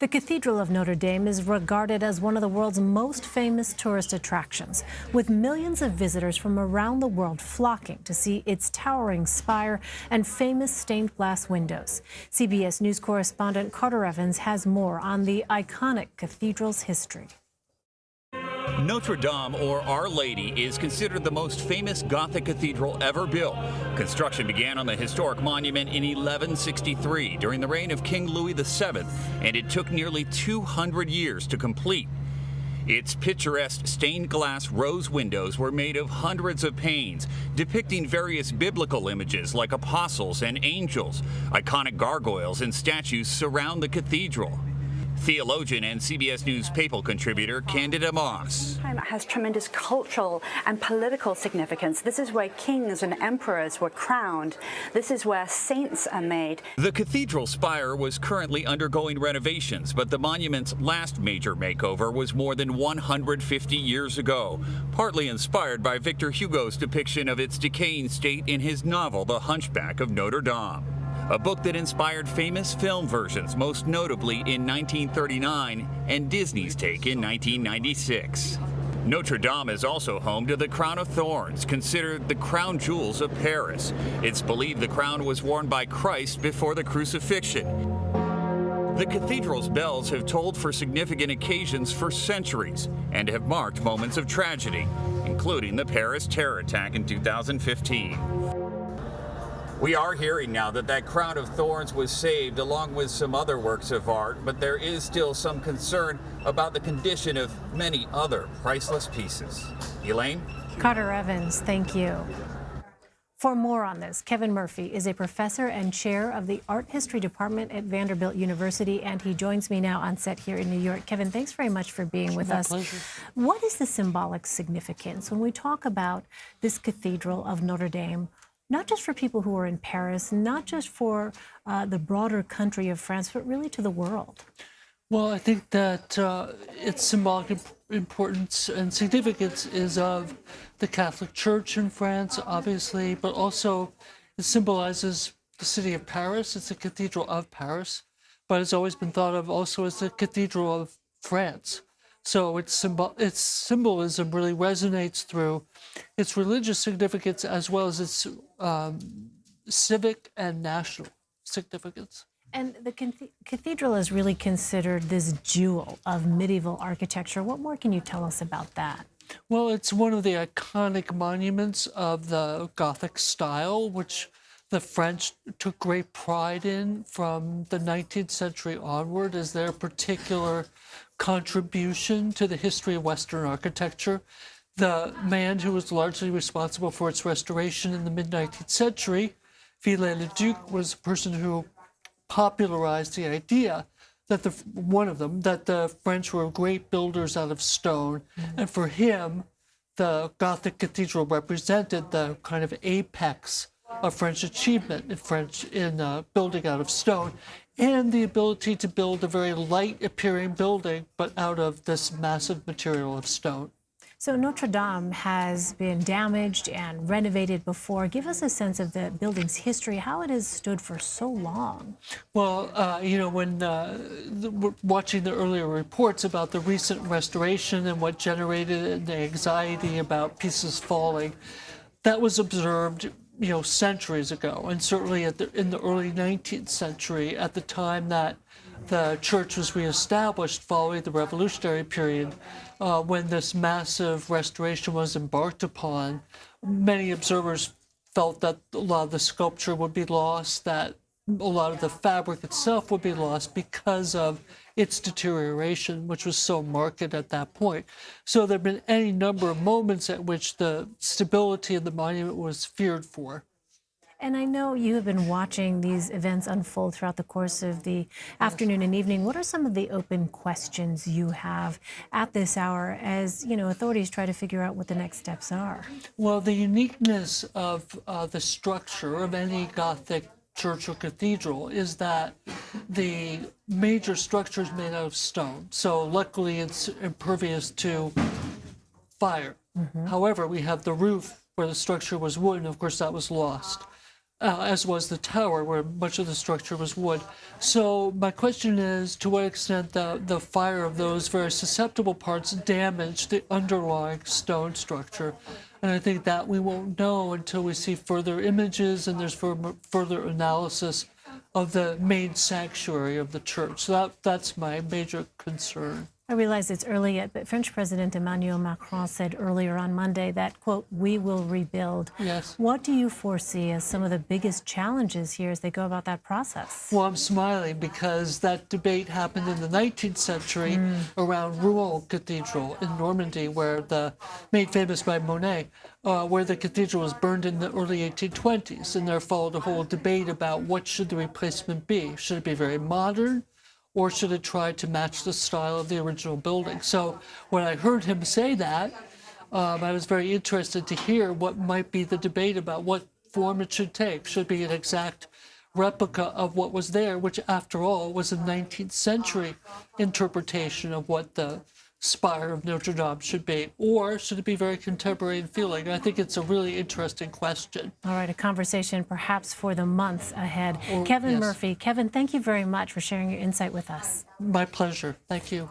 The Cathedral of Notre Dame is regarded as one of the world's most famous tourist attractions, with millions of visitors from around the world flocking to see its towering spire and famous stained glass windows. CBS News correspondent Carter Evans has more on the iconic cathedral's history. Notre Dame, or Our Lady, is considered the most famous Gothic cathedral ever built. Construction began on the historic monument in 1163 during the reign of King Louis VII, and it took nearly 200 years to complete. Its picturesque stained glass rose windows were made of hundreds of panes, depicting various biblical images like apostles and angels. Iconic gargoyles and statues surround the cathedral. Theologian and CBS News papal contributor Candida Moss. It has tremendous cultural and political significance. This is where kings and emperors were crowned. This is where saints are made. The cathedral spire was currently undergoing renovations, but the monument's last major makeover was more than 150 years ago, partly inspired by Victor Hugo's depiction of its decaying state in his novel The Hunchback of Notre Dame, a book that inspired famous film versions, most notably in 1939 and Disney's take in 1996. Notre Dame is also home to the Crown of Thorns, considered the crown jewels of Paris. It's believed the crown was worn by Christ before the crucifixion. The cathedral's bells have tolled for significant occasions for centuries and have marked moments of tragedy, including the Paris terror attack in 2015. We are hearing now that Crown of Thorns was saved along with some other works of art, but there is still some concern about the condition of many other priceless pieces. Elaine? Carter Evans, thank you. For more on this, Kevin Murphy is a professor and chair of the Art History Department at Vanderbilt University, and he joins me now on set here in New York. Kevin, thanks very much for being with us. Pleasure. What is the symbolic significance when we talk about this Cathedral of Notre Dame? Not just for people who are in Paris, not just for the broader country of France, but really to the world. Well, I think that its symbolic importance and significance is of the Catholic Church in France, obviously, but also it symbolizes the city of Paris. It's a cathedral of Paris, but it's always been thought of also as the cathedral of France. So its symbolism really resonates through its religious significance as well as its civic and national significance. And the cathedral is really considered this jewel of medieval architecture. What more can you tell us about that? Well, it's one of the iconic monuments of the Gothic style, which the French took great pride in from the 19th century onward as their particular contribution to the history of Western architecture. The man who was largely responsible for its restoration in the mid-19th century, Viollet-le-Duc, was a person who popularized the idea that that the French were great builders out of stone, and for him, the Gothic cathedral represented the kind of apex of French achievement in building out of stone, and the ability to build a very light-appearing building, but out of this massive material of stone. So Notre Dame has been damaged and renovated before. Give us a sense of the building's history, how it has stood for so long. Well, when watching the earlier reports about the recent restoration and what generated the anxiety about pieces falling, that was observed centuries ago, and certainly in the early 19th century, at the time that the church was reestablished following the revolutionary period, when this massive restoration was embarked upon, many observers felt that a lot of the sculpture would be lost, that a lot of the fabric itself would be lost because of its deterioration, which was so marked at that point. So there have been any number of moments at which the stability of the monument was feared for. And I know you have been watching these events unfold throughout the course of the afternoon and evening. What are some of the open questions you have at this hour as, authorities try to figure out what the next steps are? Well, the uniqueness of the structure of any Gothic church or cathedral is that the major structure is made out of stone. So luckily it's impervious to fire. However, we have the roof where the structure was wood, and of course that was lost. as was the tower, where much of the structure was wood. So my question is, to what extent the fire of those very susceptible parts damaged the underlying stone structure? And I think that we won't know until we see further images and there's further analysis of the main sanctuary of the church. So that's my major concern. I realize it's early yet, but French President Emmanuel Macron said earlier on Monday that, quote, we will rebuild. Yes. What do you foresee as some of the biggest challenges here as they go about that process? Well, I'm smiling because that debate happened in the 19th century around Rouen Cathedral in Normandy, made famous by Monet, where the cathedral was burned in the early 1820s. And there followed a whole debate about what should the replacement be. Should it be very modern? Or should it try to match the style of the original building? So when I heard him say that, I was very interested to hear what might be the debate about what form it should take. Should it be an exact replica of what was there, which after all was a 19th century interpretation of what the spire of Notre Dame should be, or should it be very contemporary in feeling? I think it's a really interesting question. All right, a conversation perhaps for the months ahead. Kevin yes. Murphy. Kevin, thank you very much for sharing your insight with us. My pleasure. Thank you.